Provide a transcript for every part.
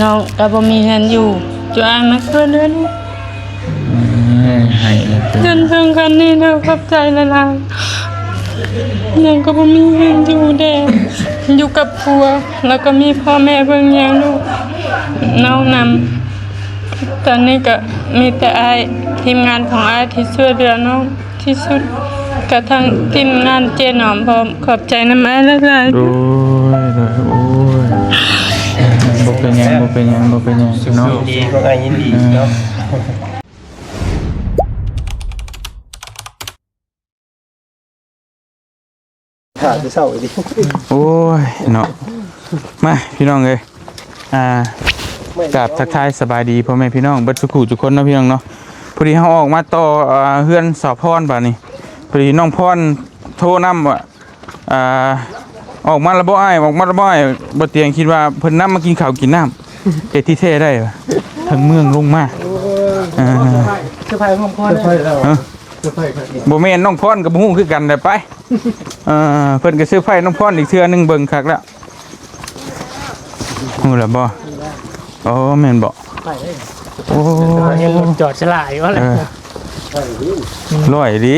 น้องก็บ่มีเงินอยู่จะอ้างนักเพื่อนเดือนให้จนถึงคันนี้เธอขอบใจละลายน้องก็บ่มีเงินอยู่แดงอยู่กับผัวแล้วก็มีพ่อแม่เบิ่งแยงลูกน้องนำตอนนี้ก็มีแต่อ้ายทีมงานของอ้ายที่ช่วยเหลือน้องที่สุดกระทั่งทีมงานเจหนอมพร้อมขอบใจน้ำอ้ายละลาย โอ้ยโอ้ยบ่เป็นหยังเนาะ ดีก็ง่ายยินดีเนาะขาดจะเศร้าดิ โอ้ยเนาะมาพี่น้องเอ้ยกราบทักทายสบายดีพ่อแม่พี่น้องเบิดสุขุทุกคนเนาะพี่น้องเนาะพอดีเฮาออกมาต่อเฮือนสาวพรบัดนี้พอดีน้องพรโทรนำว่าออกมาแล้วบ่อ้ายบ่เตียงคิดว่าเพิ่นนำมากินข้าวกินน้ำแต่ที่แท้ได้ว่ะทั้งเมืองลงมาเสื้อผ้าของพ่อเสื้อผ้าแล้วเสื้อผ้าครับ บ่แม่นน้องพรกับบ่ฮู้คือกันได้ไปเพิ่นก็ซื้อไฟน้องพรอีกเทื่อนึงเบิ่งคักแล้วฮู้แล้วบ่อ๋อแม่นบ่โอ้เห็นรถจอดฉลาดว่าอะไรร้อยดี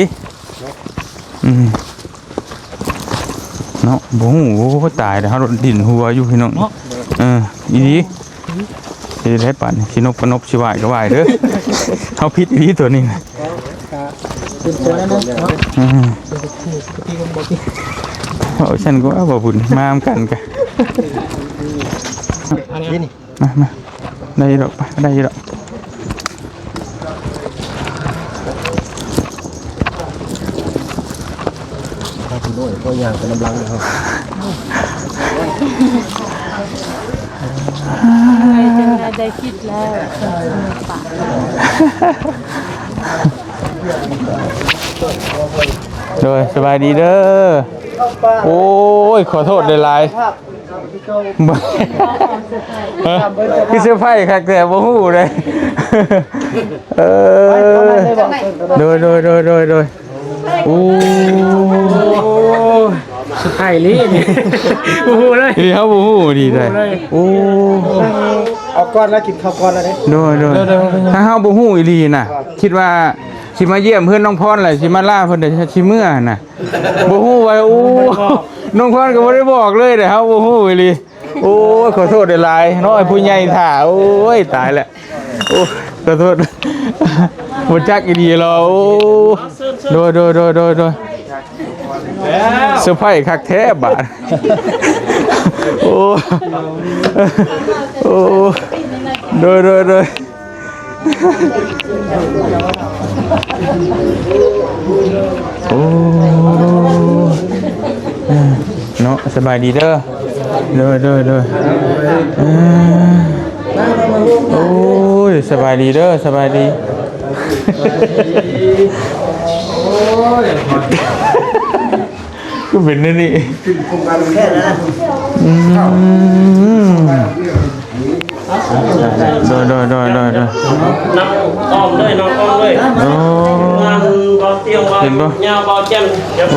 เนาะบ่ฮู้โอ้ตายแล้วเฮาดินหัวอยู่พี่น้องอีดีสิได้ปานสินกปนกสิวายก็วายเด้อเฮาผิดอีดีตัวนี้นะเป็นตัวนั้นเนาะพี่ก็บอกพี่โอ้ฉันก็บ่บุญมามกันกะนี่มาได้ดอกไปได้ดอกคุณด้วยก็ยางเป็นน้ำลังนะครับได้คิดแล้วโดยสบายดีเด้อโอ้ยขอโทษได้หลายคือเสื้อผ้าครับแต่บ่ฮู้เลยโดยโอ้สุดท้ายนี่บูฮูเลยดีครับบูฮูดีเลยโอ้เอาก้อนแล้วกินข้าวก้อนแล้วเนี่ยโดยถ้าเฮาบูฮูอีหลีน่ะคิดว่าสิมาเยี่ยมเพื่อนน้องพรแหละสิมาล่าเพิ่นได้สิเมื่อน่ะบูฮูไว้โอ้น้องพรก็บ่ได้บอกเลยเด้อเฮาบูฮูอีหลีโอ้ขอโทษได้หลายน้อยผู้ใหญ่ถ่าโอ้ยตายแล้วโอ้ขอโทษบ่จักอีหลีหรอโอ้โดยเซอร์ไพรส์คักแท้บาดโอ้โดยโอ้เนาะสบายดีเด้อโดยโอ้ยสบายดีเด้อสบายดีก็เป็นนี่โดยน้องอ้อมเลยน้องอ้อมเลยงานเบาเตียงเบายาวเบาเจนเดี๋ยว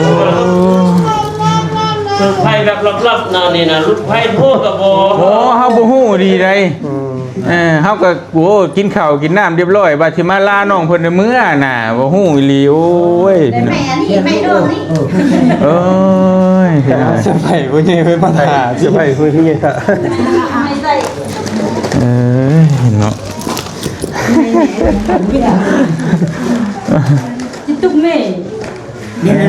คือไพ่แบบลับๆนะนี่นะรุ่นไพ่พวกกับโบโอ้เฮาบ่ฮู้ดีได้เฮาก็โอ้กินข้าวกินน้ำเรียบร้อยว่าสิมาลาน้องเพิ่นในมื้อน่ะบ่ฮู้อีหลีโอ้ยแม่อันนี้ไม่โดนนี่เอ้ยเสื้อผ้าผู้ใหญ่เป็นปัญหาเสื้อผ้าผู้ใหญ่ค่ะไม่ใส่เนาะจิตุกแม่นี่เลย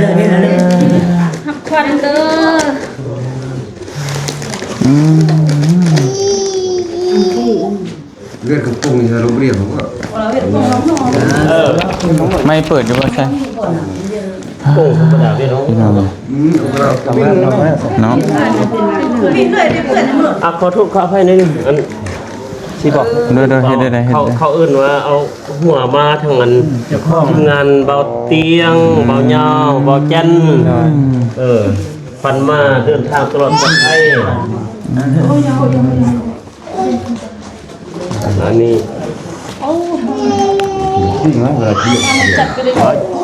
หักควันเด้อเลือดกระปุกนี่เราเรียกผมว่าไม่เปิดอยู่ว่าใช่โอ้ธรรมดาพี่น้องเนาะพี่เคยได้เพื่อนหมดขอโทษขออภัยนิดนึงอันที่บอกเด้อเฮ็ดได้เขาเอื้นว่าเอาหัวมาทางนั้นทีมงานเบาเตียงเบายาวเบาเจนฟันมาเดินทางตลอดปลอดภัยอันนี้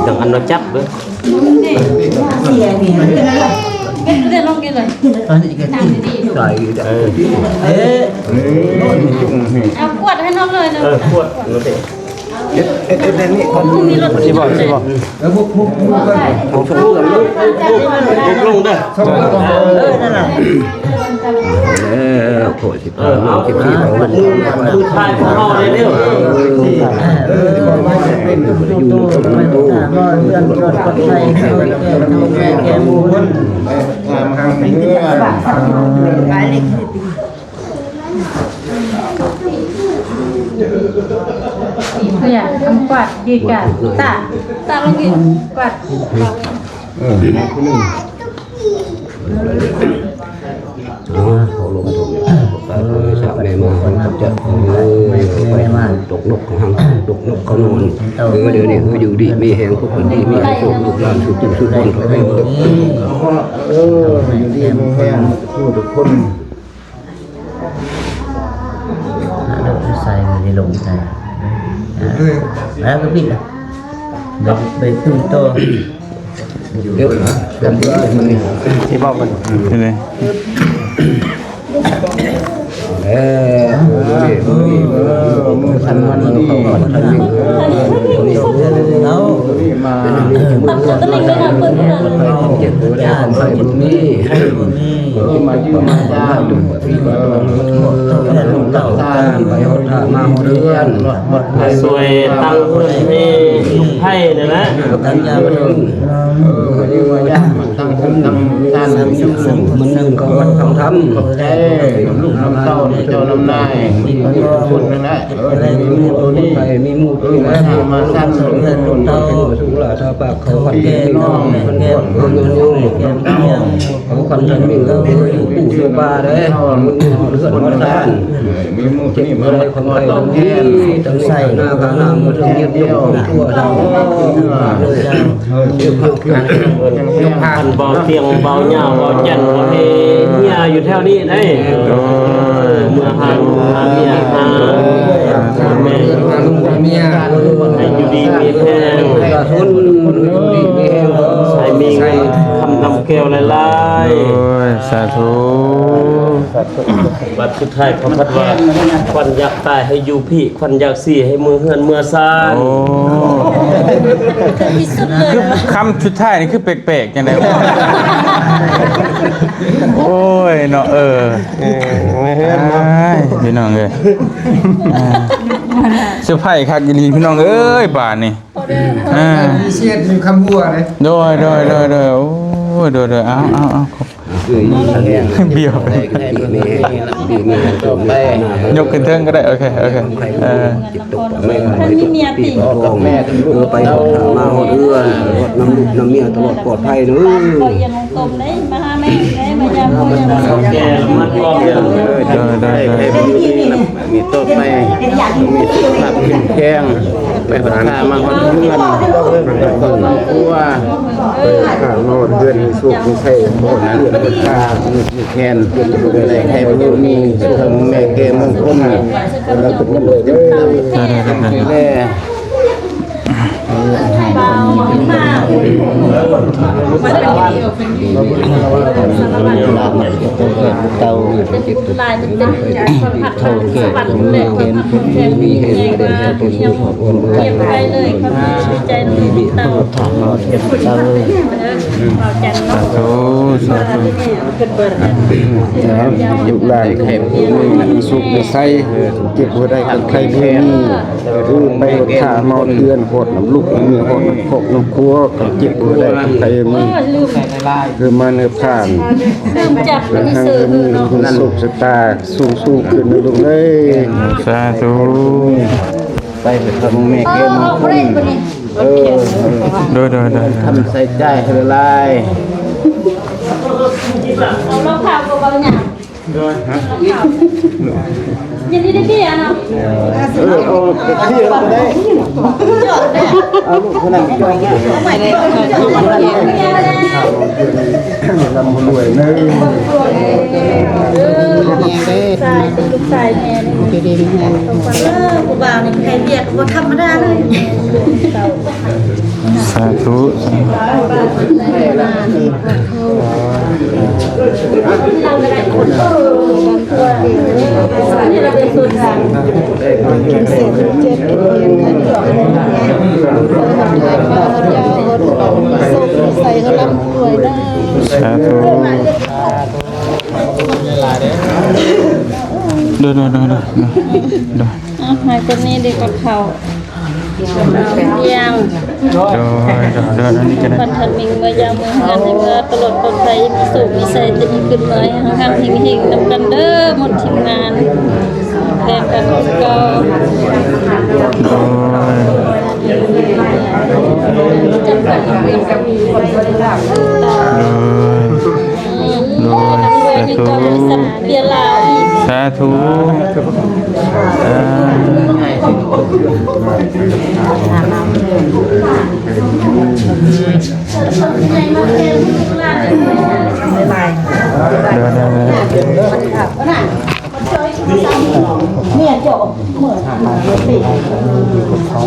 อย่างอันเราจับเลยเดี๋ยวลองกินเลยใส่ เอาขวดให้น้องเลยนะ ขวดนั่นเอง มีรถที่บอก แล้วพวกลงเด้อ โคตรสิบ เอาคือทายของเฮาได้เร็ว เนี่ยทำกวาดดีกันตาลงกินกวาด เขาลงทุนชาวในเมืองเขาจะไปมาตกนกของตกนกเขานอนเดี๋ยวนี้อยู่ดีมีแหงพวกคนดีมีแหงพวกลูกหลานสุดจุดสุดคนเขาให้อยู่ดีมีแหงทุกคนใส่ในลงใส่แล้วก็ปิดอ่ะไปตุ้มโต เดี๋ยวนะกันเดี๋ยวมันที่บอกมัน นี่เลย มือทันมันเขาก่อนทันนี่แล้วมาเจ็บตัวได้ของใครมันมีที่มาที่มาได้ดูที่มาลูกเต่าไปหดมาหดเรือนหด สวยตั้งเพิ่นให้ลูกไผ่นั่นแหละ ตั้งยาไปถึงเรียกว่ายาตั้งคุ้มตั้งการทำยุ่งมันนึงก็วัดทำได้ลูกน้ำเต้าเจ้าน้ำนายมีคนนึงนะมีมูตัวนี้มีมูตัวนี้มาสร้างสมเด็จลูกเต้าสุราชาปากเขาขันแก่น้องขันแก่คนยุ่งเขาขันทันมีเขาอยู่ปู่อยู่ป่าได้มึงเลือดมาสร้างมีมูตัวนี้มาได้คนไทยต้องแก่ต้องใส่หน้าขาหน้ามือต้องเยี่ยวทั่วเราผ่านเบาเตียงเบาเหย้าเบาแจ่นเบาเฮเฮียอยู่แถวนี้ได้เมื่อหาเมียหาแม่เมียให้อยู่ดีมีแพง ทุนดีมีแห้ง ให้มีเงินคำนำแก้วหลาย โอ้ยสาธุ ๆบัดสุดท้ายพระพัดว่าควันอยากตายให้อยู่พี่ควันอยากสี่ให้มือเฮือนเมื่อซ่าน โอ้ ที่สุดเลย คือคำสุดท้ายนี่คือแปลกๆจังได๋โอ้ยเนาะพี่น้องเอ้ยเซอร์ไพรส์คักอีหลีพี่น้องเอ้ยบาดนี่มีเสียดอยู่คำหัวเลย โดยโอ้ยโดยเอาเบี้ยว ยกขึ้นเทิงก็ได้โอเคท่านมีเมียติ กับแม่ไปมาหดเรือนหดน้ำลูกน้ำเมียตลอดปลอดภัยเนอะ ก็ยังตมได้มาหาแม่ได้มายามพ่อยาม แก่มันก็เดียว มีต้นไม้มีสุขภาพเข้มแข็งไปหามาหดเรือนต้นกลัวข้าวโน้ตเดือนมีสุขมีใช่หดเรือนหดข้ามีแคนอะไรใครไม่รู้มีสุขแม่เกมมงคลแล้วก็มันเลยแม่ เบามา เต่า ลายมันเป็นคนผักทองสวรรค์เลยคนแทนมีเองมาเยี่ยมไปเลยครับใจดีเต่าถามเราเทียบเต่าเราจันเนาะ โอ้สาธุ ยุคหลายใครผู้มีสุขในไส้เก็บหัวได้คนใครเพนี่รู้ไปหดขาเมาเดือนหดน้ำลูกมีหดขบน้ำครัวกับเก็บหัวได้คนใครมันคือมันเนื้อผ่าน จับ แล้ว มี ให้ สื่อ มีคุณสุขสตาสูงขึ้นนะลูกเอ้ย สาธุ ไปทำแม่เกมมงคลโดยทำใส่ใจให้ละลาย เอาเราข่าวกับเราเนี่ยยินดีที่อ่ะเนาะ เอาที่เราได้เอาลูกคนนั้นจองเนี่ยลำรวยเนย ชายเป็นลูกชายแม่นี่ดีแม่ผู้บ่าวนี่ใครเรียกว่าธรรมดาเลย สาธุ เราก็ได้คนนี่เราเป็นสุด าธุเดิน ให้คนนี้ดีกว่าเขาเลี้ยง เดินอันนี้ก็ได้ บัดทันมิงเมื่อยามเมื่อกันให้เมื่อตลอดปลอดภัยมีสุขมีใส่จะมีขึ้นมาห่างๆหิงๆนำกันเด้อหมดทีมงานแทนกันก็ สาธุ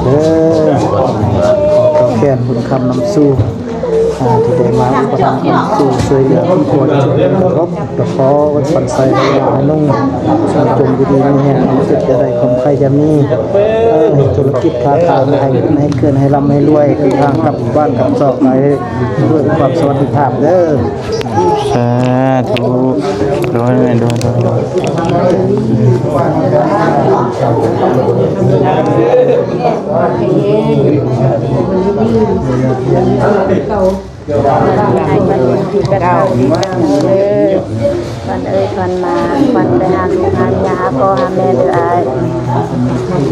ก็แค่คุณคำนำสู้ที่ได้มาอุปถัมภ์คำสู้ช่วยเหลือผู้คนรบตะขอวันปันใส่ให้นุ่งสร้างจงดีๆนี่รู้สึกจะได้ความใครจะมีธุรกิจค้าขายให้เกินให้ร่ำให้รวยคือทางกลับบ้านกลับซอกไปด้วยความสวัสดิภาพเด้อ สาธุโดนให้มันที่กระเราวันเอ้ยวันมาวันไปหาลูกหายาพ่อหาแม่เด้ออ้าย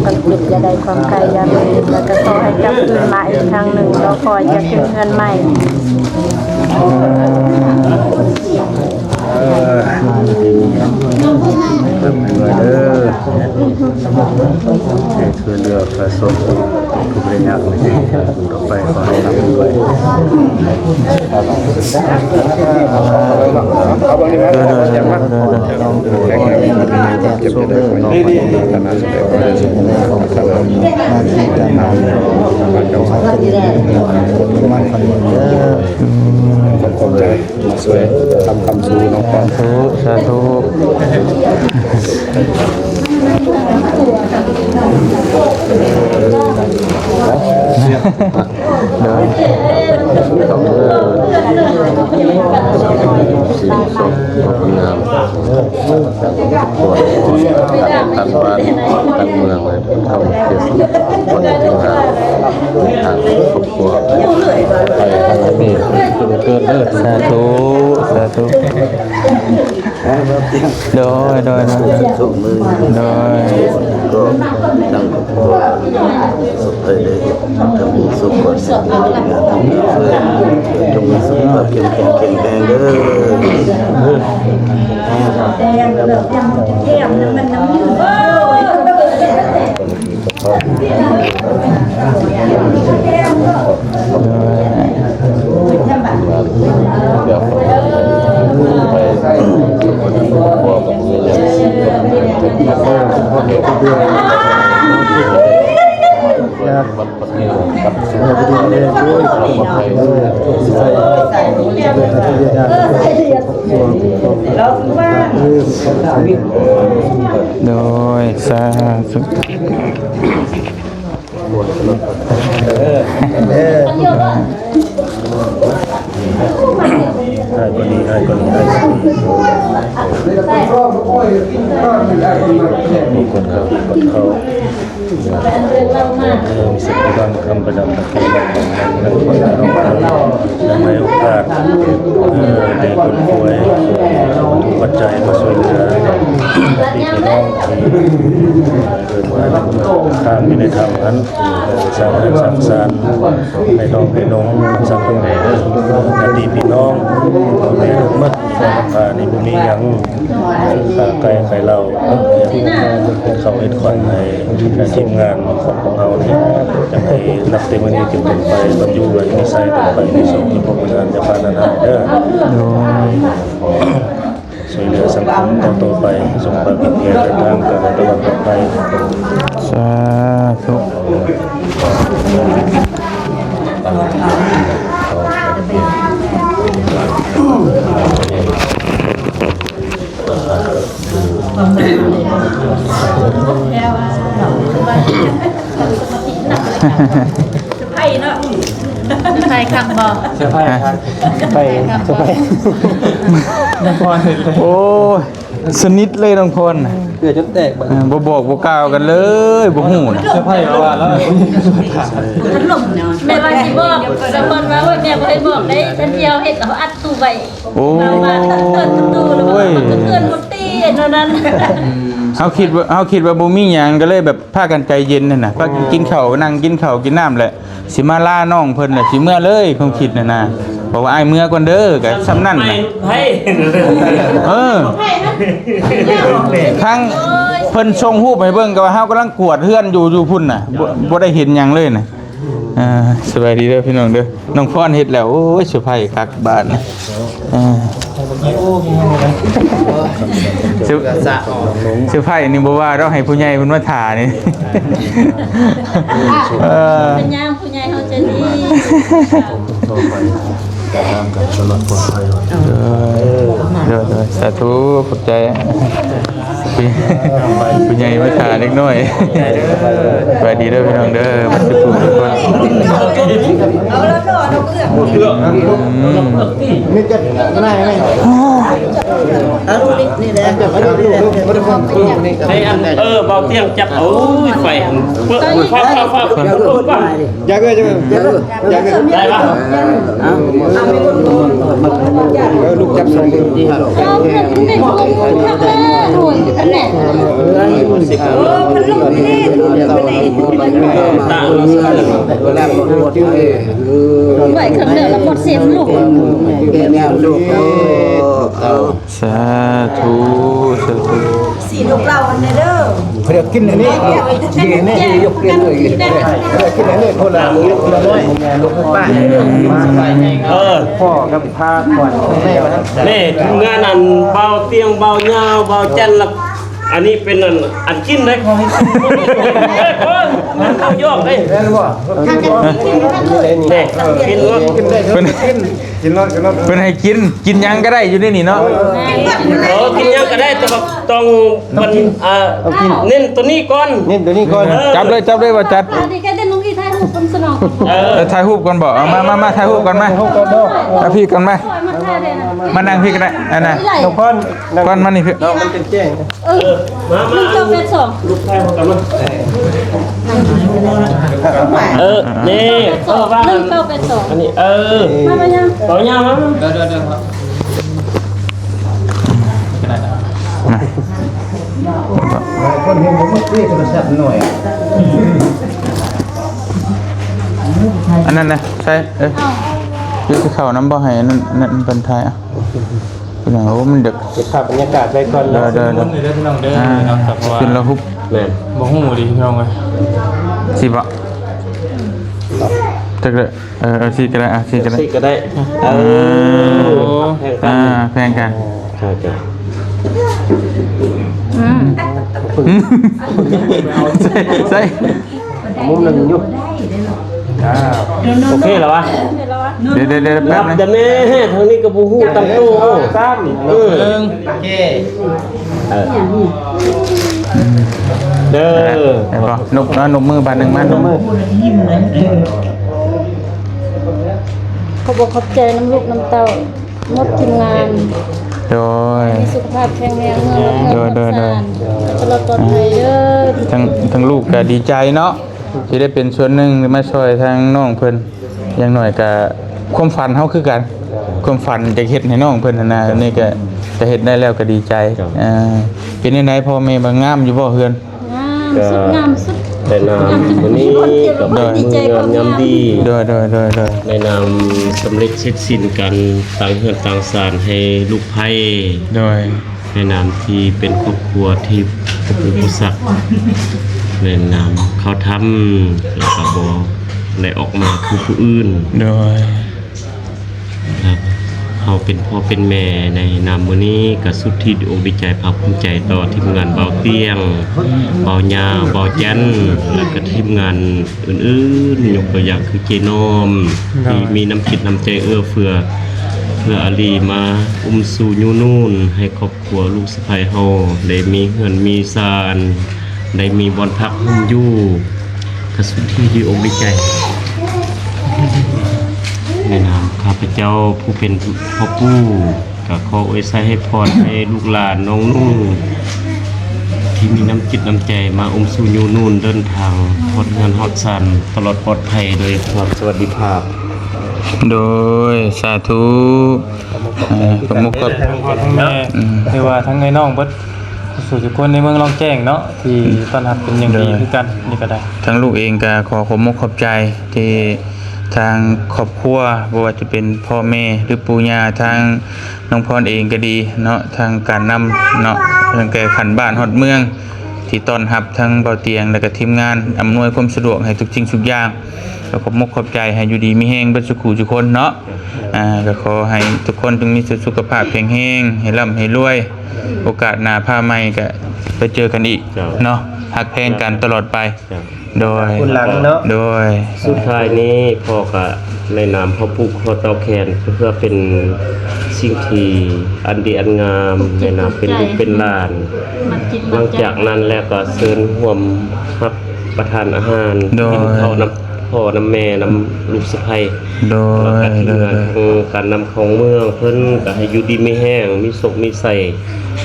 คนจิตจะได้ความใครจะมีแล้วก็ขอให้กลับคืนมาอีกครั้งหนึ่งเราคอยจะขึ้นเงินใหม่ คือเลือกผสมทุกระยะเลยต่อไปขอให้ทำด้วยเอาบางทีนะอย่างว่าแข็งแรงเจ็บได้ของน้องขนาดสุดแล้วก็ได้สุดของสารมาที่การมาบ้านเก่าสาวมันคนเยอะขอบใจมาสวยทำคำสู้น้องปอน สาธุตั้งบ้านตั้งเมืองเลยเข้าเทศวันที่5ทางครอบครัวไปทางนี้เกิดเลิศ สาธุโดย ทุกมือ ก็ตั้งครอบครัวสุขเลยทำสุขก่อนจงมีสุขภาพเข้มแข็งเด้โดยสาธุ มีคนเขามีสิ่งที่ต้องทำประจำตะกี้และคนเราในโอกาสในคนป่วยปัจจัยมาช่วยเหลือพี่น้องที่เกิดมาข้ามในธรรมนั้นสร้างสรรค์สรรค์ในน้องในน้องสังคมอดีตพี่น้องในมัดในบุมียังไกลเราเขาเอ็ดควันในทีมงานของเราเนี่ยจะให้นับเต็มวันนี้จึงเป็นไปบรรยุไว้ในไซต์ต่อไปในส่วนที่พวกงานจะพานาเด้อช่วยเหลือสังคมต่อไปส่งความเพียรเดินทางเกิดตลอดไป สาธุ ใช่ครับบ่ เสื้อผ้าครับไปเสื้อผ้าน้องพร โอ้ยสนิทเลยน้องพรน่ะ เกือบจนแตก บ่บอกบ่กล่าวกันเลยบ่ฮู้น่ะ เสื้อผ้าว่าแล้ว แม่ว่าสิบอกสมมุติว่าแม่บ่ให้บอกได้ฉันเดียวเฮ็ดเอาอัดตู้ไว้ โอ้ มาตัดตู้แล้วมันเกินบ่ตีเท่านั้น เฮาคิดว่าบ่มีหยังก็เลยแบบพากันใจเย็นนั่นน่ะพากันกินข้าวนั่งกินข้าวกินน้ำแหละสิมาลาน้องเพิ่นน่ะสิเมื่อเลยความคิดน่ะนะบอกว่าอ้ายเมื่อก่อนเด้อก็ซ้ำนั่น ไม่ น่ะ ให้ เออทั้งเพิ่นส่งรูปให้เบิ่งก็ว่าเฮากำลังกวดเฮือนอยู่พุ่นน่ะบ่ได้เห็นหยังเลยน่ะสบายดีเด้อพี่น้องเด้อน้องพรเฮ็ดแล้วโอ้ยเซอร์ไพรส์คักบ้านน่ะเซอร์ไพรส์นี่บ่ว่าเราให้ผู้ใหญ่เพิ่นมาถ่านี่ เป็นย่างผู้ใหญ่เฮาจะดี เดี๋ยวสาธุขอบใจผู้ใหญ่มาถ่าเล็กน้อยสวัสดีเด้อพี่น้องเด้อมาสุขุมทุกคนนี่จะง่ายไหมนี่แหละจะมาดูไม่ได้ฟังนี่ ให้อันเบาเตียงจับโอ้ยไฟเปิ้ลฟ้าอยากเลยได้ป่ะ ลูกจับสองมือ เอาเพิ่นเด็กลงทักแม่โหยอันแหละมันลงนี่ไหวคำเดียวแล้วหมดเสียงลูก สาธุสาธุ สีลูกเราอันเด้อ เดี๋ยวกินอันนี้กินอันนี้ยกเรียนเลยกินอันนี้คนละมือคนละน้อยลูกป้า พ่อกับพาก่อนแม่ว่า นี่งานอันเบาเตียงเบาเงาเบาจันละอันนี้เป็นอันกินได้ขอให้มันเข้ายอกได้ ได้หรือเปล่า นี่กินว่า กินได้กินรอด เพิ่นให้กินหยังก็ได้อยู่ในนี่เนาะ กินยังก็ได้แต่ว่าต้องมันเน้นตัวนี้ก่อน นี่ตัวนี้ก่อน จับเลยว่าจัด อันนี้แกได้ลุงอีไทยหูคนสนอง ถ่ายรูปก่อนบ่เอามาถ่ายรูปก่อนมาเอาพี่ก่อนมา คอยมาถ่ายได้นะ มานั่งพี่ก็ได้อันน่ะ น้องพร ก่อนมานี่พี่ น้องมันเป็นแจ้ง มา 1 2 8 2 ลูกชายของกันมานี่ว่า 1 9 8 2 อันนี้มายัง เบาเงามั้ง คนเห็นผมมันเรียกโทรศัพท์หน่อย อันนั้นนะใช่ยืดเข้าน้ำบ่ให้นั่นเป็นไทยอ่ะพี่น้องโอ้มันดึก เก็บภาพบรรยากาศไว้ก่อน เด้อ พี่น้องเด้อครับเพราะว่า ขึ้นแล้วฮุบ แม่น บ่ฮู้ดีพี่น้องเอ้ย สิบ่จักเลยสิก็ได้สิก็ได้ สิก็ได้แพงกัน ใส่ มุมนึงอยู่ โอเคแล้ววะ เดี๋ยวแป๊ รั บบ นึง แต่แม่ทางนี้ก็บ่ฮู้ตั้งตู้ ตาม โอเคเด้อ ไอ้บ่นกมือบาทนึงมานกมือ เขาบอกขอบใจน้ำลูกน้ำเต้าหมดทีมงาน โดย มีสุขภาพแข็งแรงเงินตลอดปลอดภัยเด้อ ทั้งลูกก็ดีใจเนาะที่ได้เป็นส่วนหนึ่งมาช่วยทางน้องเพิ่นอย่างหน่อยก็ความฝันเฮาคือกันความฝันจะเฮ็ดให้น้องเพิ่นนะนี่ก็จะเฮ็ดได้แล้วก็ดีใจเป็นจังไดพ่อแม่บ่งามอยู่บ่เฮือน งามสุด ในนามวันนี้กับมืองามดี โดย ในนามสำเร็จเสร็จสิ้นกันต่างเฮือนต่างศาลให้ลูกไผ่ โดย ในนามที่เป็นครอบครัวที่ผู้ผู้ศักดิ์ในนามเขาทำแล้วก็บ่ได้ออกมาคือผู้อื่น โดย ครับเขาเป็นพ่อเป็นแม่ในนามมื้อนี้ก็สุดที่อกดีใจภาคภูมิใจต่อทีมงานเบาเตียงเบาญาเบาจันแล้วก็ทีมงานอื่นๆยกตัวอย่างคือเจนอมที่มีน้ำจิตน้ำใจเอื้อเฟื้อเพื่ออาลีมาสู่ยูนูนให้ครอบครัวลูกสะใภ้เฮาได้มีเฮือนมีศาลได้มีบ่อนพักหุ้มอยู่ก็สุดที่ดีอกดีใจ ในนามข้าพเจ้าผู้เป็นพ่อปู่ก็ขออวยชัยให้พรให้ลูกหลานน้องนุ่งที่มีน้ำจิตน้ำใจมาอมสู่ยูนูนเดินทางฮอดงานฮอดสันตลอดปลอดภัยโดยความสวัสดิภาพ โดยสาธุขอบมุกขอบ ทั้งพ่อทั้งแม่คือว่าทั้งไอ้น้องเบิดสู่ทุกคนในเมืองลองแจ้งเนาะที่ต้อนรับเป็นอย่างดีคือกันนี่ก็ได้ ทั้งลูกเองก็ขอขอบมุกขอบใจที่ทางครอบครัวบ่ว่าจะเป็นพ่อแม่หรือปู่ย่าทางน้องพรเองก็ดีเนาะทางการนำเนาะตั้งแต่ขันบ้านฮอดเมืองที่ต้อนรับทั้งเบาเตียงแล้วก็ทีมงานอำนวยความสะดวกให้ทุกสิ่งทุกอย่างก็ขอบมุกขอบใจให้อยู่ดีมีแฮงเบิดสุขทุกคนเนาะก็ขอให้ทุกคนจงมีสุขภาพแข็งแรงให้ร่ำให้รวยโอกาสหน้าพาใหม่ก็ไปเจอกันอีกเนาะฮักแพงกันตลอดไปโดย คุณหลังเนาะ โดย สุดท้ายนี้พ่อก็ในนามพ่อปู่ขอเตาแคนเพื่อเป็นสิ่งที่อันดีอันงามในนามเป็นลูกเป็นหลานหลังจากนั้นแล้วก็เชิญร่วมรับประทานอาหาร โดย กินข้าวน้ำพ่อน้ำแม่น้ำลูกสะใภ้ โด แล้ว ย ก็ทีม โด งาน ย ทางการนำของเมืองเพิ่นก็ให้อยู่ดีไม่แห้งมีสุขมีใส่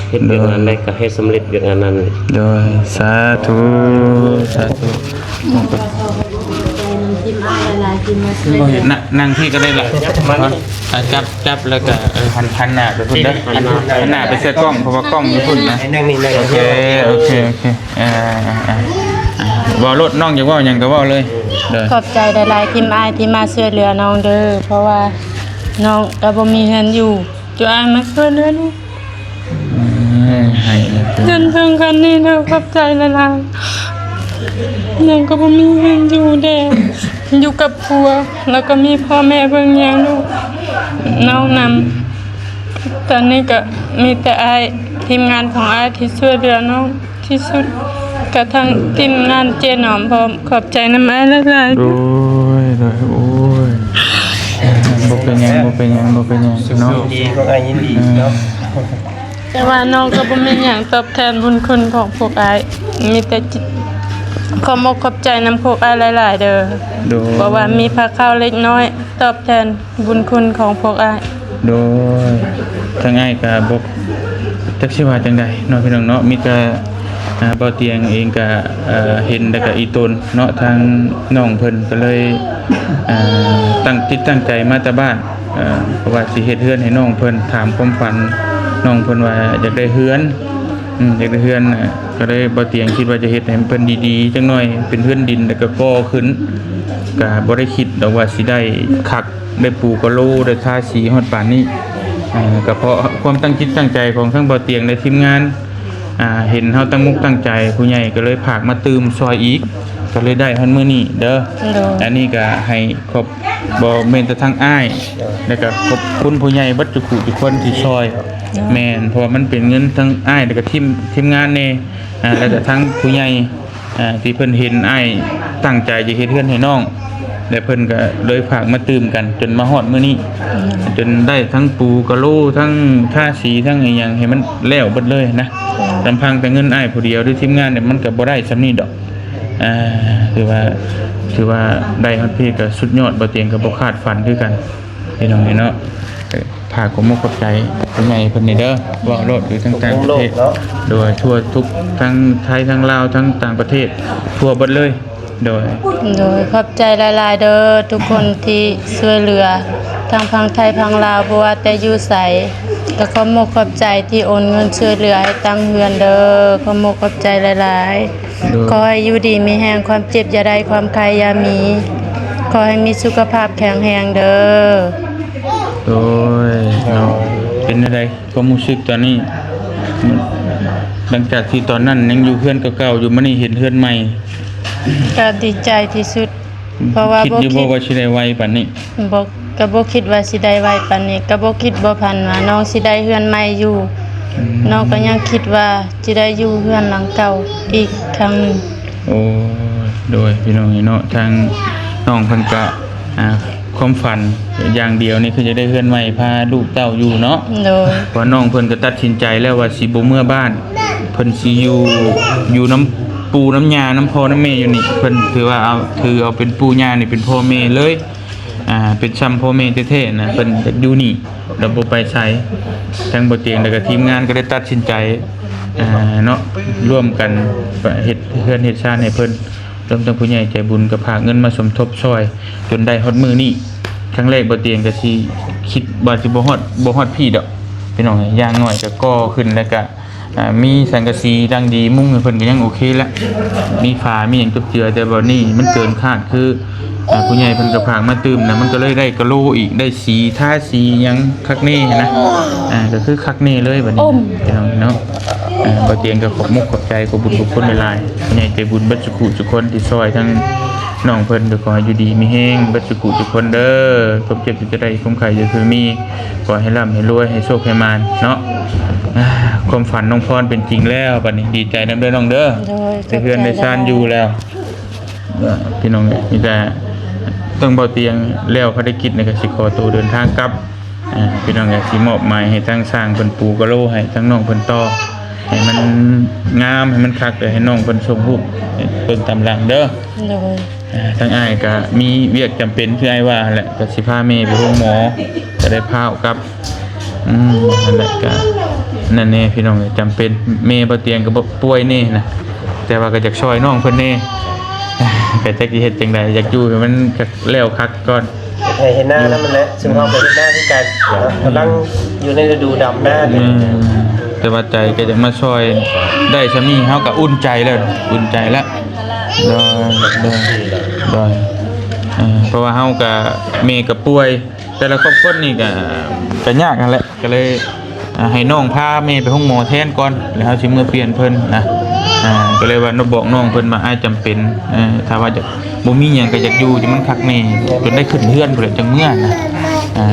เฮ็ดเวียกงานใดก็ให้สำเร็จเวียกงานนั้น โดยสาธุสาธุ นั่งที่ก็ได้ละจับแล้วก็หันหน้าไปพุ่นเด้อหันหน้าไปเสื้อกล้องเพราะว่ากล้องอยู่พุ่นนะ นั่งนี่นั่ง โอเคบ่รถน้องอยากเว้าหยังก็เว้าเลยเด้อ ขอบใจหลายๆทีมอายที่มาช่วยเหลือน้องเด้อเพราะว่าน้องก็บ่มีเงินอยู่จะอายมาช่วยเหลือนี่ ให้ จนถึงกันนี้เด้อขอบใจหลายๆยังก็บ่มีเงินอยู่แดอยู่กับผัวแล้วก็มีพ่อแม่เบิ่งแยงลูกน้องนำตอนนี้ก็มีแต่อายทีมงานของอายที่ช่วยเหลือน้องที่สุดกระทั่งทีมงานเจหนอมพร้อมขอบใจน้ำอายหลายๆ โอ้ยโอ้ยบ่เป็นหยังเนาะ ดีของอ้ายยินดีเนาะ แต่ว่าน้องก็บ่มีหยังตอบแทนบุญคุณของพวกอายมีแต่จิตขอมกขอบใจน้ำพวกอายหลายๆเด้อ โดย เพราะว่ามีพระข้าวเล็กน้อยตอบแทนบุญคุณของพวกอาย โดยทางง่ายก็บ่จักสิว่าจังได๋เนาะพี่น้องเนาะมีแต่เบาเตียงเองก็เห็นแล้วก็อีตนเนาะทางน้องเพิ่นก็เลยตั้งใจมาแต่บ้านเพราะว่าสิเฮ็ดเฮือนให้น้องเพิ่นถามความฝันน้องเพิ่นว่าอยากได้เฮือนอยากได้เฮือนก็เลยเบาเตียงคิดว่าจะเฮ็ดให้มันเพิ่นดีๆจังหน่อยเป็นเฮือนดินแล้วก็ก่อขึ้นก็บ่ได้คิดดอกว่าสิได้คักได้ปูกะโลได้ทาสีฮอดปานนี้ก็เพราะความตั้งจิตตั้งใจของทั้งเบาเตียงและทีมงานเห็นเฮาตั้งมุกตั้งใจผู้ใหญ่ก็เลยผากมาตืมซอยอีกก็เลยได้ฮันมื้อนี้เด้ออันนี้ก็ให้ขอบบ่แม่นแต่ทางอ้ายแล้วก็ขอบคุณผู้ใหญ่บัดจุกุทุกคนที่ซอยแม่นเพราะว่ามันเป็นเงินทั้งอ้ายแล้วก็ทีมงานแน่แล้วก็ทั้งผู้ใหญ่ที่เพิ่นเห็นอ้ายตั้งใจจะเฮ็ดเฮือนให้น้องและเพิ่นก็เลยฝากมาตืมกันจนมาฮอดมื้อนี้จนได้ทั้งปูกะโลทั้งท่าสีทั้งอีหยังให้มันแล้วเบิดเลยนะลำพังแต่เงินอ้ายผู้เดียวหรือทีมงานเนี่ยมันก็บ่ได้ส่ำนี้ดอกถือว่าได้ฮอดพี่ก็สุดยอดบ่เตียงก็บ่คาดฝันคือกันพี่น้องเนาะพาผมขอบใจผู้ใหญ่เพิ่นนี่เด้อเว้าโลดอยู่ทั้งต่างประเทศโดยทั่วทุกทั้งไทยทั้งลาวทั้งต่างประเทศทั่วเบิดเลยโดยขอบใจหลายๆเด้อทุกคนที่ช่วยเหลือทางพังไทยพังลาวบ่ว่าแต่อยู่ไสก็ขอมกขอบใจที่โอนเงินช่วยเหลือให้ตั้งเฮือนเด้อขอมกขอบใจหลายๆขอให้อยู่ดีมีแรงความเจ็บอย่าได้ความใครอย่ามีขอให้มีสุขภาพแข็งแรงเด้อโดยเป็นอะไรความรู้สึกตอนนี้หลังจากที่ตอนนั้นยังอยู่เฮือนเก่าๆอยู่มื้อนี้เห็นเฮือนใหม่ก็ดีใจที่สุดเพราะว่าคิดอยู่บ่ว่าสิได้ไวปานนี้ก็บ่คิดว่าสิได้ไวปานนี้ก็บ่คิดบ่พันว่าน้องสิได้เฮือนใหม่อยู่น้องก็ยังคิดว่าสิได้อยู่เฮือนหลังเก่าอีกครั้งนึงโอ้โดยพี่น้องเนาะทางน้องเพิ่นก็ความฝันอย่างเดียวนี่คือจะได้เฮือนใหม่พาลูกเต้าอยู่เนาะโดยเพราะน้องเพิ่นก็ตัดสินใจแล้วว่าสิบ่เมื่อบ้านเพิ่นสิอยู่น้ำปูน้ำยาน้ำพ่อน้ำแม่อยู่นี่เพิ่นถือว่าเอาเป็นปู่ย่านี่เป็นพ่อแม่เลย เป็นซัมโพเมเท่ๆนะเพิ่นอยู่นี่แล้วบ่ไปใช้ทั้งบ่เตียงแล้วก็ทีมงานก็ได้ตัดสินใจเนาะร่วมกันเฮ็ดเฮือนเฮ็ดชาติให้เพิ่นรวมทั้งผู้ใหญ่ใจบุญก็พาเงินมาสมทบช่วยจนได้ฮอดมื้อนี้ครั้งแรกบ่เตียงก็สิคิดว่าสิบ่ฮอดพี่ดอกพี่น้องอย่างน้อยก็ก่อขึ้นแล้วก็มีสังกะสีดังดีมุ้งเพิ่นก็ยังโอเคแล้วมีฝามีหยังจบเจือแต่บ่นี่มันเกินคาดคือผู้ใหญ่เพิ่นก็พากมาตื่มนะมันก็เลยได้กะโลอีกได้สีท่าสีหยังคักแน่นะก็คือคักแน่เลยบัดนี้พี่น้องเนาะบ่เตียงก็ขอบมุกขอบใจขอบบุญทุกคนหลายๆผู้ใหญ่ใจบุญเบิดทุกคนที่ซอยทั้งน้องเพิ่นก็ขออยู่ดีมีแฮงเบิดทุกคนเด้อความเจ็บจะได้คุ้มค่าจะคือมีขอให้ร่ำให้รวยให้โชคให้มานเนาะความฝันน้องพรเป็นจริงแล้วบัดนี้ดีใจนำเด้อน้องเด้อได้เฮือนได้ซ่านอยู่แล้วพี่น้องมีแต่ต้องเบาเตียงแล้วภารกิจในก็สิขอตัวเดินทางกลับพี่น้องก็สิมอบหมายให้ทั้งสร้างเพิ่นปูกะโลให้ทั้งน้องเพิ่นต่อให้มันงามให้มันคักเลยให้น้องเพิ่นส่งรูปเพิ่นตำหลังเด้อทั้งอ้ายก็มีเวียกจำเป็นคืออ้ายว่าแหละก็สิพาแม่ไปโรงหมอจะได้พาออกกับนั่นแหละก็นั่นแน่พี่น้องจำเป็นแม่บ่เตียงก็บ่ป่วยแน่นะแต่ว่าก็อยากช่วยน้องเพิ่นแน่แต่จักสิเฮ็ดจังได๋อยากอยู่ให้มันแล้วคักก่อนเห็นหน้าแล้วมันแหละซึ่งเราไปเห็นหน้าที่กันกำลังอยู่ในฤดูดำหน้าแต่ว่าใจก็จะมาช่วยได้ซะนี้เฮาก็อุ่นใจแล้วอุ่นใจแล้วโดยเพราะว่าเฮาก็แม่ก็ป่วยแต่ละครอบครัวนี่ก็ยากนั่นแหละก็เลยให้น้องพาแม่ไปห้องหมอแทนก่อนแล้วเฮาสิมื้อเปลี่ยนเพิ่นนะก็เลยว่าน้องบอกน้องเพิ่นว่าอ้ายจำเป็นถ้าว่าจะบ่มีหยังก็อยากอยู่ที่มันคักแน่จนได้ขึ้นเฮือนพุ่นแหละจังเมื่อนะ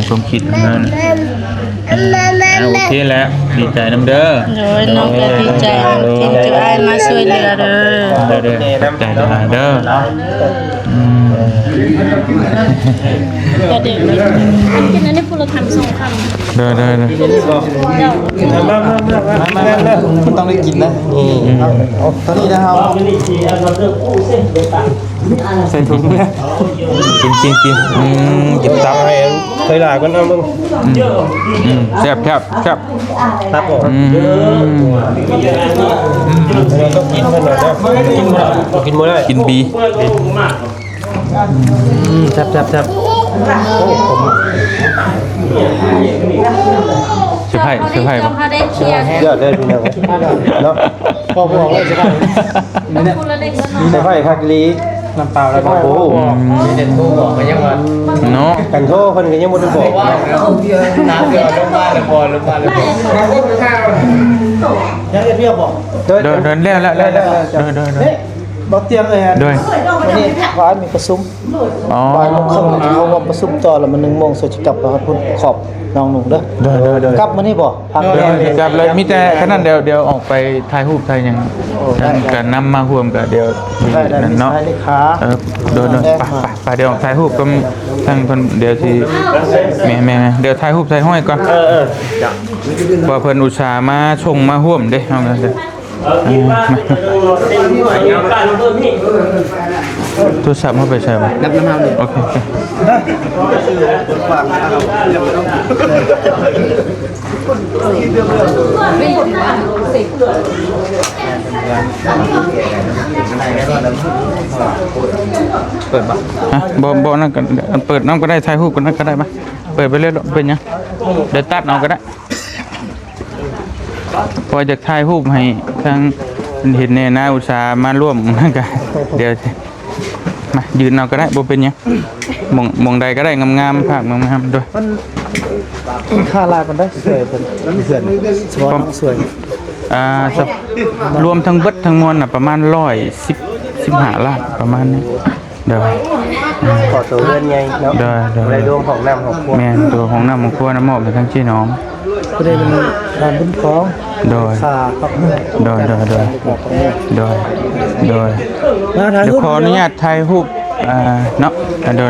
ความคิดนั้นโอเคแล้วดีใจนำเด้อน้องก็ดีใจที่จะอ้ายมาช่วยเหลือเด้อใจหลายเด้อก็เด็กกินอันนี้พูดเราทำ2คำเด้อมันต้องได้กินนะตอนนี้นะครับใส่ถุงเนี่ยกินตับให้เคยหลายกันนะมึงแซ่บครับผมต้องกินมันหน่อยนะกินมื้อได้กินบีแซ่บเซอร์ไพรส์ป่ะเยอะเลยพี่น้องเนาะพอบอกเลยเซอร์ไพรส์คักลีน้ำเปล่าแล้วก็โอ้โหเด็ดโทรบอกกันยังวันเนาะกันโทรคนกันยังไม่ได้บอกน้ำเดือดลงมาเลยพอยังเรียบบอกเดินแล้วบอกเตียงเลยฮะวันนี้ฟ้ามีประชุมบ่ายโมงครึ่งเขาว่าประชุมต่อแล้วมัน1 โมงสุดจะกลับแล้วพุ่นขอบน้องหนุ่มเด้อกลับมานี่บ่พักกลับเลยมีแต่แค่นั้นเดี๋ยวออกไปถ่ายรูปถ่ายหยังกันนำมาร่วมกันเดี๋ยวนั่นเนาะโดนไปเดี๋ยวออกถ่ายรูปก็ทั้งเพิ่นเดี๋ยวสิแม่เดี๋ยวถ่ายรูปถ่ายห้อยก่อนเพราะเพิ่นอุตส่าห์มาชงมาร่วมเด้เฮากันโทรศัพท์มาไปใช่ไหมนับน้ำมันโอเคเปิดปะบ่นั่นกันเปิดน้ำก็ได้ถ่ายรูปกันนั่นก็ได้ปะเปิดไปเรื่อยเป็นยังเดี๋ยวตัดเอาก็ได้พอจะถ่ายรูปให้ทางเห็นเนี่ยนะอุตส่าห์มาร่วมกันเดี๋ยวมายืนเอาก็ได้บ่เป็นยังมองใดก็ได้งามๆภาพงามๆด้วยค่าลายมันได้สวยเป็นสวยรวมทั้งเบิดทั้งมวลน่ะประมาณ115 ล้านประมาณนี้เดี๋ยวขอตัวเงินไงเนาะในรวมของน้ำของครัวแม่ตัวของน้ำของครัวน้ำมอบไปทั้งพี่น้องก็ได้เป็นการบุญฟ้องโดยเดี๋ยวขออนุญาตถ่ายรูปเนาะโดย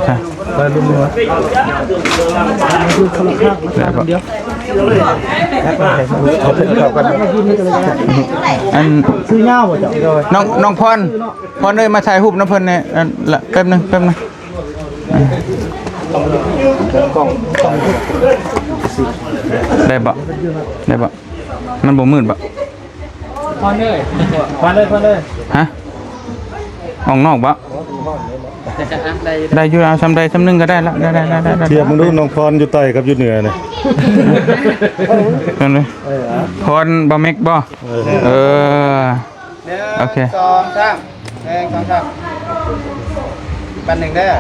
ใช่ไปบุญหัวดูคนละข้างเดียวอันซื้อเงาหมดจ้ะน้องพรเลยมาถ่ายรูปน้ำเพิ่นเนี่ยแป๊บนึง ได้บ่มันบ่มืดบ่ พอเลย ฮะออกนอกบ่ได้อยู่เอาซ้ำใดซ้ำหนึงก็ได้ละได้ เทียบมึงดูน้องพรอยู่ใต้กับอยู่เหนือนี่ นั่นเลยพรบ่เม็กบ่โอเค 2 3 1 2 3ปันหนึ่งได้1 2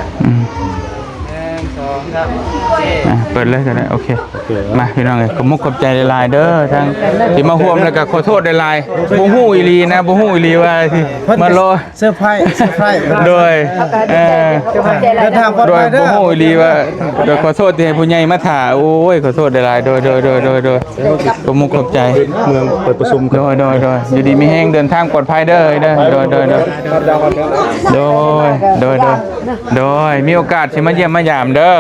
3 เปิดเลยก็ได้โอเคมาพี่น้องเอ้ยขอบมุกขอบใจหลายๆเด้อทางที่มาร่วมแล้วก็ขอโทษหลายๆบ่ฮู้อีหลีนะบ่ฮู้อีหลีว่าสิมารอ เซอร์ไพรส์ โดยเดินทางปลอด โด ภั ย ยเด้ บ่ อ ฮู้อีหลีว่าเดี๋ยวขอโทษที่ให้ผู้ใหญ่มาถ่าโอ้ยขอโทษหลายๆโดยขอบมุกขอบใจ เมืองเปิดประชุม โดยอยู่ดีมีแห้งเดินทางปลอดภัยเด้อโดยมีโอกาสสิมาเยี่ยมมายามเด้อ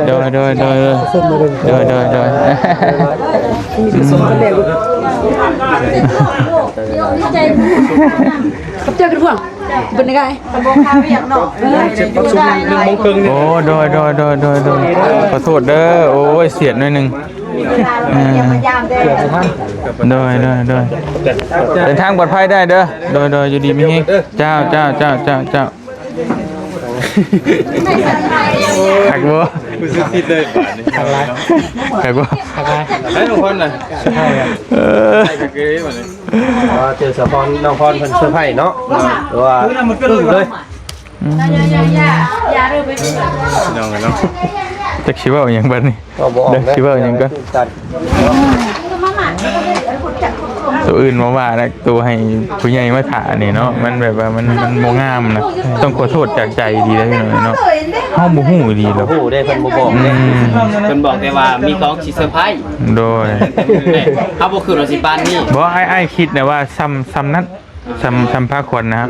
โดยขับเจอกันพวกเป็นยังไงตะโบคาเวียกเนาะโอ้โดยขอโทษเด้อโอ้ยเสียดหน่อยนึงโดยเดินทางปลอดภัยได้เด้อโดยอยู่ดีมีแห้งเจ้าหักบัวรู้สึกผิดเลยหักบัวให้น้องพรหน่อยใช่ครับเจอสะพอนน้องพรเพิ่นเซอร์ไพรส์เนาะหรือว่าเลย อย่าเริ่มไปดู น้องจักชิว่าอย่างบัดนี้ ก็บ่ออก เด็กชิว่าอย่างก็ตัวอื่นมาว่านะตัวให้ผู้ใหญ่มาถ่านี่เนาะมันแบบว่ามันโมงามนะต้องขอโทษจากใจดีแล้วพี่น้องเนาะห้องบ่ฮู้ดีหรอก ฮู้ได้เพิ่นบ่บอกเด้เพิ่นบอกแต่ว่ามีของสิเซอร์ไพรส์ โดย เฮาบ่คือว่าสิปานนี้ บ่ไอ้คิดนะว่าซ้ำนั้นซ้ำภาคควรนะครับ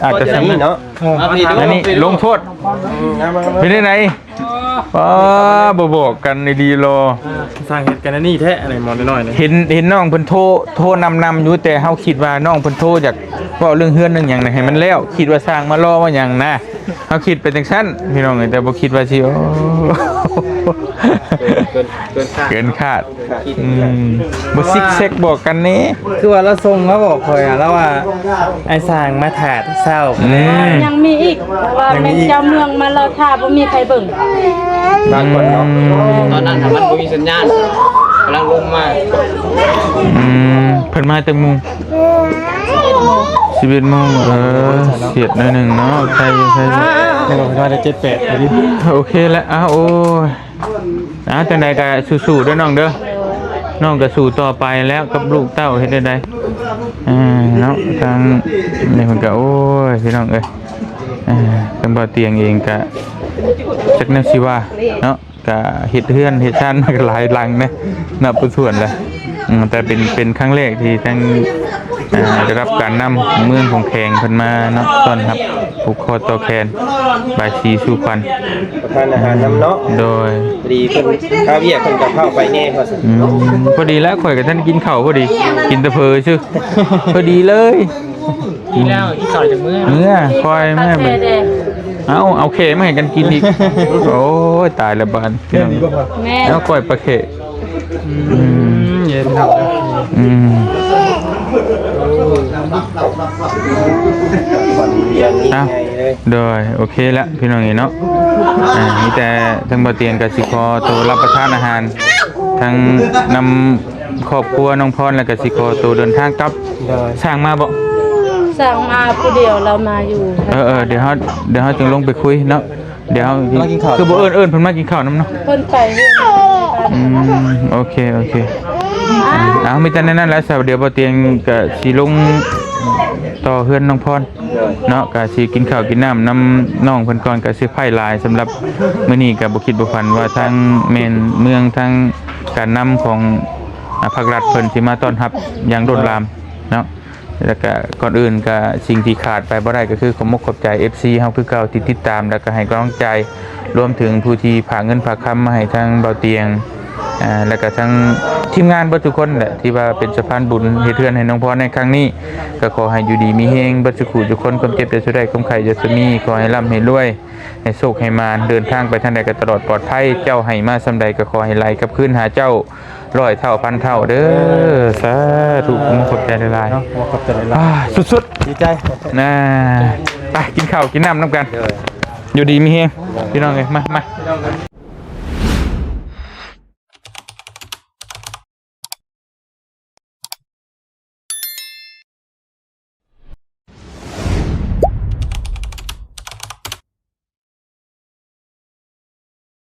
อาจจะซ้ำนั้นเนาะอันนี้ลงโทษไปได้ไหนบ่บอกกันดีๆรอ สร้างเหตุการณ์นี่แท้อะไรมองน้อยๆนี่ เห็นน้องเพิ่นโทรนำอยู่แต่เฮาคิดว่าน้องเพิ่นโทรจากเว้าเรื่องเฮือนเรื่องหยังน่ะให้มันแล้วคิดว่าสร้างมารอว่าหยังนะเฮาคิดไปจังซั่นพี่น้องเอ้ยแต่บ่คิดว่าสิเกินคาดบ่ซิกเซกบอกกันนี่ คือว่าเราส่งมาบอกคอยแล้วว่าไอ้สร้างมาถาดเศร้า ยังมีอีกว่าแม่เจ้าเมืองมาเราท่าบ่มีใครเบิ่ง บางคนเนาะตอนนั้นถ้ามันบ่มีสัญญาณกำลังลงมา เพิ่นมาแต่มุง11 โมงเสียดหน่อยหนึงเนาะใช่ ในบอกว่าจะ78พอดี โอเคแล้วโอ้ยจังใดก็สู้ๆเด้อน้องเด้อน้องก็สู้ต่อไปแล้วกับลูกเต้าเฮ็ดได้เนาะทางนี่เพิ่นก็โอ้ยพี่น้องเอ้ยทางบ่เตียงเองก็จักแนวสิว่าเนาะก็เฮ็ดเฮือนเฮ็ดชั้นก็หลายหลังนะนับบ่ถ้วนแล้วแต่เป็นครั้งแรกที่ทั้งได้รับการนำเมืองของแขงเพิ่นมาเนาะต้อนรับผูกคอต่อแขนบายสีสู่ขวัญ ประทานอาหารน้ำเนาะ โดย พอดีเพิ่นข้าวเวียกเพิ่นก็เข้าไปแน่ว่าซั่น พอดีแล้วข่อยกับท่านกินข้าวพอดีกินแต่เพอชื่อพอดีเลยกินแล้วกินข้าวจากเมื่อคอยแม่ไปเอาเขมาให้กันกินอีกโอ้ยตายละบานแล้วก่อยปลาเขเย็นครับ โดยโอเคละพี่น้องเนาะมีแต่ทั้งบ่เตียงกับสิคอตัวรับประทานอาหารทั้งนำครอบครัวน้องพรและกับสิคอตัวเดินทางกลับสร้างมาบ่ สั่งมาผู้เดียวเรามาอยู่ เดี๋ยวเขาจึงลงไปคุยเนาะเดี๋ยวคือบ่เอิ้นเพิ่นมากินข้าวน้ำเนาะ เพิ่นไปเฮ็ด โอเคมีแต่นั้นแล้วสาวเดี๋ยวบ่เตียงก็สิลงต่อเฮือนน้องพรเนาะก็สิกินข้าวกินน้ำน้องเพิ่นก่อนก็สิไผหลายสำหรับมื้อนี้ก็บ่คิดบ่ฝันว่าทางแม่นเมืองทางการนำของภาครัฐเพิ่นสิมาต้อนรับอย่างโดดรามเนาะแล้วก็ก่อนอื่นก็สิ่งที่ขาดไปบ่ได้ก็คือขอบคุณขอบใจ FC เฮาคือเก่าที่ติดตามแล้วก็ให้กำลังใจรวมถึงผู้ที่ฝากเงินฝากคำมาให้ทางเบาเตียงแล้วก็ทั้งที ทีมงานเบิดทุกคนแหละที่ว่าเป็นสะพานบุญเฮ็ดเทือนให้น้องพรในครั้งนี้ก็ขอให้อยู่ดีมีแฮงเบิดทุกคนความเจ็บจะสุดได้ความไข้จะสมีขอให้ร่ำให้รวยให้โชคให้มารเดินทางไปทางใดก็ตลอดปลอดภัยเจ้าให้มาสำใดก็ขอให้ไหลกลับคืนหาเจ้า100เท่าพันเท่าเด้อสาธุขอบใจหลาย เนาะขอบใจหลาย ๆสุด ๆดีใจ ๆนะไปกินข้าวกินน้ำกันอยู่ดีมีแฮงพี่น้องเอ้ยมา